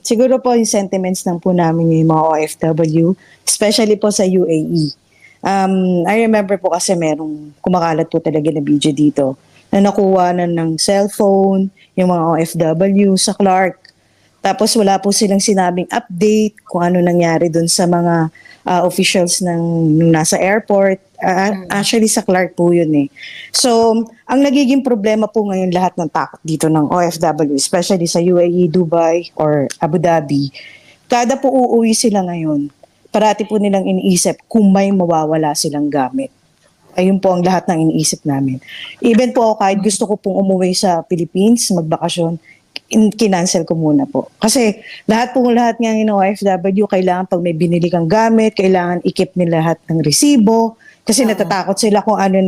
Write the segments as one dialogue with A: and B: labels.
A: Siguro po yung sentiments ng po namin yung mga OFW, especially po sa UAE. I remember po kasi merong kumakalat po talaga na video dito na nakuha na ng cellphone, yung mga OFW sa Clark. Tapos wala po silang sinabing update kung ano nangyari dun sa mga officials ng nasa airport. Actually sa Clark po yun eh. So, ang nagiging problema po ngayon lahat ng takot dito ng OFW, especially sa UAE, Dubai, or Abu Dhabi. Kada po uuwi sila ngayon, parati po nilang iniisip kung may mawawala silang gamit. Ayun po ang lahat ng iniisip namin. Even po kahit gusto ko pong umuwi sa Philippines, magbakasyon, kinancel ko muna po. Kasi lahat nga ng OFW, kailangan pag may binili kang gamit, kailangan i-keep nila lahat ng resibo. Kasi natatakot sila kung anong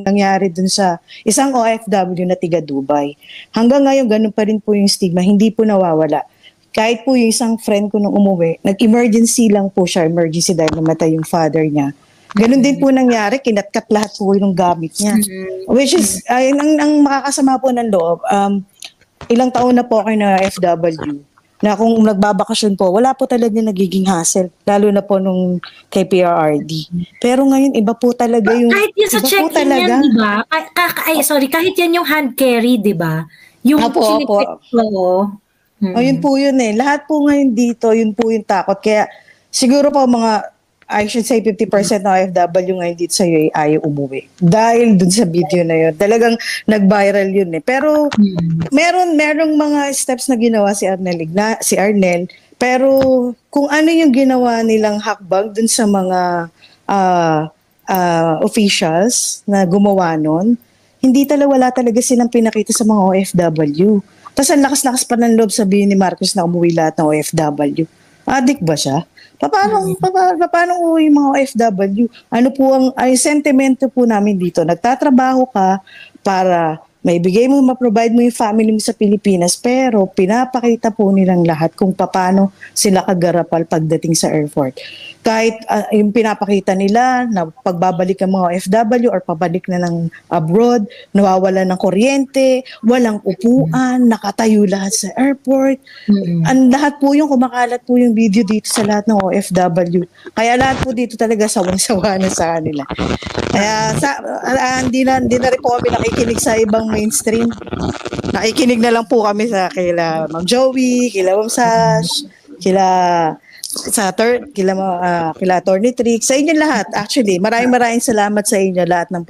A: nangyari dun sa isang OFW na tiga Dubai. Hanggang ngayon, ganun pa rin po yung stigma, hindi po nawawala. Kahit po yung isang friend ko nung umuwi, nag-emergency lang po siya, emergency dahil namatay yung father niya. Ganun din po nangyari, kinatkat lahat po yung gamit niya. Which is, ang makakasama po ng loob, ilang taon na po ako na FW, na kung nagbabakasyon po, wala po talaga nagiging hassle, lalo na po nung kay PRRD. Pero ngayon, iba po talaga yung...
B: Kahit yun sa check-in yan, di ba? Kahit yan yung hand carry, di ba? Yung
A: Opo. Yun po yun eh. Lahat po ngayon dito, yun po yung takot. Kaya siguro po I should say 50% ng OFW ngayon dito sa UAE ayaw umuwi. Dahil dun sa video na yun. Talagang nag-viral yun eh. Pero merong mga steps na ginawa si Arnel. Pero kung ano yung ginawa nilang hakbang dun sa mga officials na gumawa nun, wala talaga silang pinakita sa mga OFW. Tapos ang lakas-lakas pa ng loob sabihin ni Marcos na umuwi lahat ng OFW. Adik ba siya? Paano uwi yung mga OFW? Ano po ang sentimento po namin dito? Nagtatrabaho ka para ma-provide mo yung family mo sa Pilipinas, pero pinapakita po nilang lahat kung paano sila kagarapal pagdating sa airport. Kahit yung pinapakita nila na pagbabalik ang mga OFW or pabalik na ng abroad, nawawala ng kuryente, walang upuan, nakatayo lahat sa airport. Ang lahat po yung kumakalat po yung video dito sa lahat ng OFW. Kaya lahat po dito talaga sawang-sawa na sa kanila. Kaya hindi na rin po kami nakikinig sa ibang mainstream. Nakikinig na lang po kami sa kila Ma'am Joey, kila Ma'am Sash, kila Attorney Trix, sa inyo lahat. Actually, maraming salamat sa inyo lahat ng